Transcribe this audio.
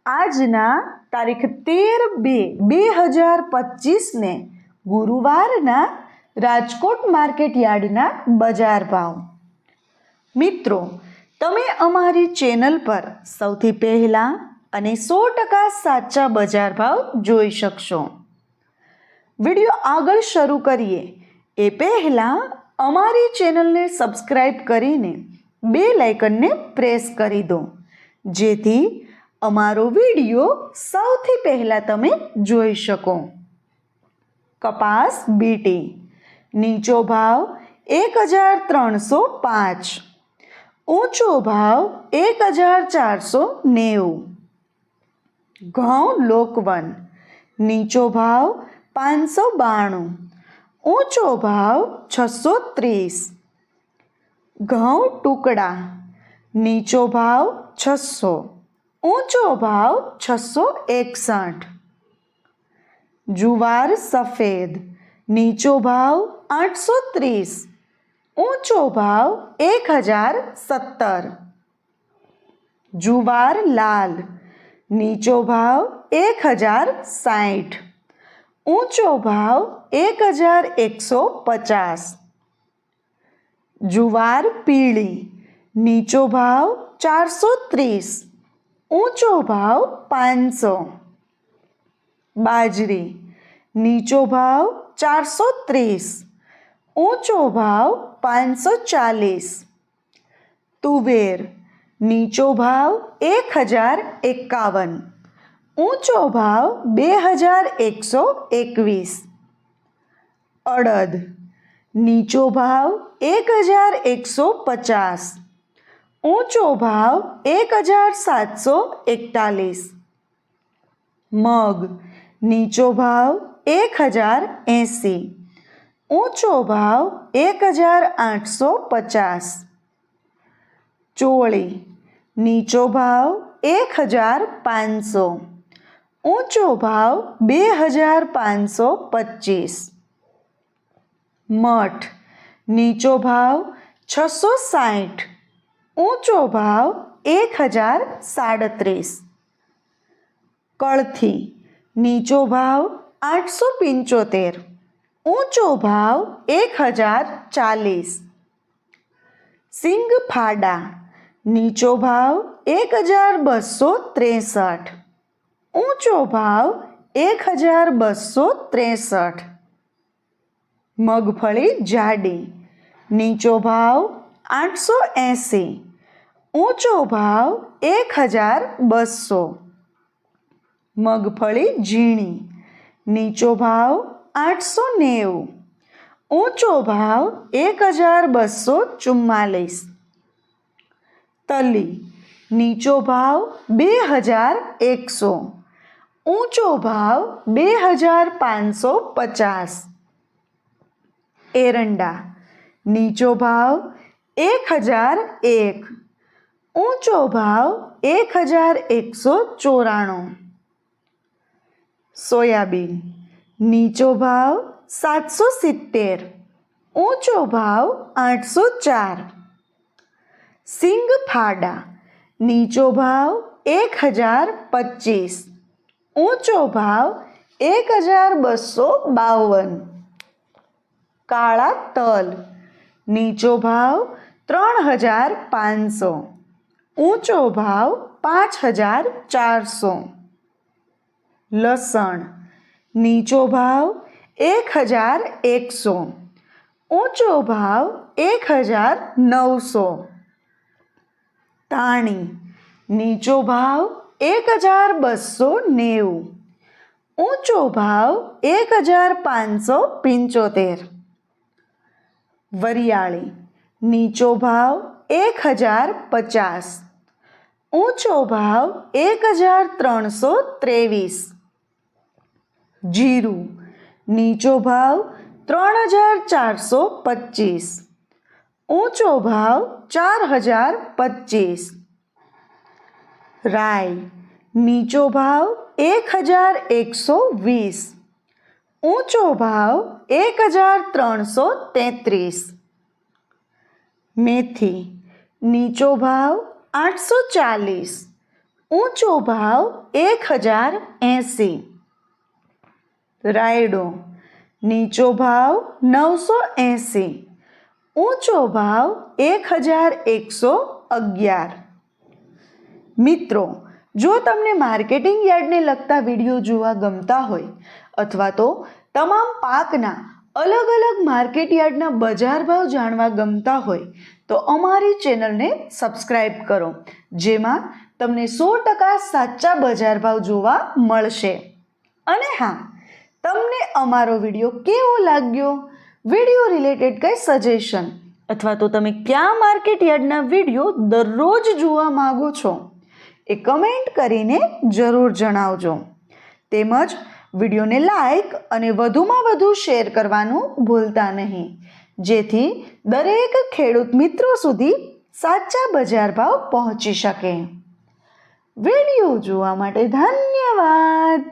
આજના તારીખ 13/2/2025 ગુરુવારના રાજકોટ માર્કેટ યાર્ડના બજાર ભાવ. મિત્રો, તમે અમારી ચેનલ પર સૌથી પહેલાં અને 100% સાચા બજાર ભાવ જોઈ શકશો. વિડીયો આગળ શરૂ કરીએ એ પહેલાં અમારી ચેનલને સબસ્ક્રાઈબ કરીને બેલ આઇકનને પ્રેસ કરી દો, જેથી અમારો વિડીયો સૌથી પહેલાં તમે જોઈ શકો. કપાસ બીટી નીચો ભાવ 1305, ઊંચો ભાવ 1490. ઘઉં લોકવન નીચો ભાવ 592, ઊંચો ભાવ 630. ઘઉં ટુકડા નીચો ભાવ 600, ઊંચો ભાવ 661. જુવાર સફેદ નીચો ભાવ 830, ઊંચો ભાવ 1017. જુવાર લાલ નીચો ભાવ 1060, ઊંચો ભાવ 1150. જુવાર પીળી નીચો ભાવ 430, ઊંચો ભાવ 500. બાજરી નીચો ભાવ 430, ઊંચો ભાવ 540. તુવેર નીચો ભાવ 1051, ઊંચો ભાવ 2121. અડદ નીચો ભાવ 1150, ઊંચો ભાવ 1741. મગ નીચો ભાવ 1080, ઊંચો ભાવ 1850. ચોળી નીચો ભાવ 1500, ઊંચો ભાવ 2525. મઠ નીચો ભાવ 660, ઊંચો ભાવ 1037. કળથી નીચો ભાવ 875, ઊંચો ભાવ 1040. સિંગફાડા નીચો ભાવ 1263, ઊંચો ભાવ 1263. મગફળી જાડી નીચો ભાવ 880, ઊંચો ભાવ 1200. મગફળી ઝીણી નીચો ભાવ 890, ઊંચો ભાવ 1244. તલી નીચો ભાવ 2100, ઊંચો ભાવ 2550. એરંડા નીચો ભાવ 1001, ઊંચો ભાવ 1194. સોયાબીન નીચો ભાવ 770, ઊંચો ભાવ 804. સિંગફાડા નીચો ભાવ 1025, ઊંચો ભાવ 1252. કાળા તલ નીચો ભાવ 3500, ઊંચો ભાવ 5400. લસણ નીચો ભાવ 1100, ઊંચો ભાવ 1900. ધાણી નીચો ભાવ 1290, ઊંચો ભાવ 1575. વરિયાળી નીચો ભાવ 1050, ઊંચો ભાવ 1323. જીરું નીચો ભાવ 3425, ઊંચો ભાવ 4025. રાઈ નીચો ભાવ 1120, ઊંચો ભાવ 1333. મેથી નીચો ભાવ 840, ઊંચો ભાવ 1080. રાયડો નીચો ભાવ 980. ઊંચો ભાવ 1111. મિત્રો, જો તમને માર્કેટિંગ યાર્ડને લગતા વિડીયો જોવા ગમતા હોય અથવા તો તમામ પાકના અલગ અલગ માર્કેટ યાર્ડના બજાર ભાવ જાણવા ગમતા હોય તો અમારી ચેનલને સબસ્ક્રાઈબ કરો, જેમાં તમને 100% સાચા બજાર ભાવ જોવા મળશે. અને હા, તમને અમારો વિડીયો કેવો લાગ્યો, વિડીયો રિલેટેડ કંઈ સજેશન અથવા તો તમે કયા માર્કેટ યાર્ડના વિડીયો દરરોજ જોવા માગો છો એ કમેન્ટ કરીને જરૂર જણાવજો. તેમજ વિડીયોને લાઈક અને વધુમાં વધુ શેર કરવાનું ભૂલતા નહીં, જેથી દરેક ખેડૂત મિત્રો સુધી સાચા બજાર ભાવ પહોંચી શકે. વિડીયો જોવા માટે ધન્યવાદ.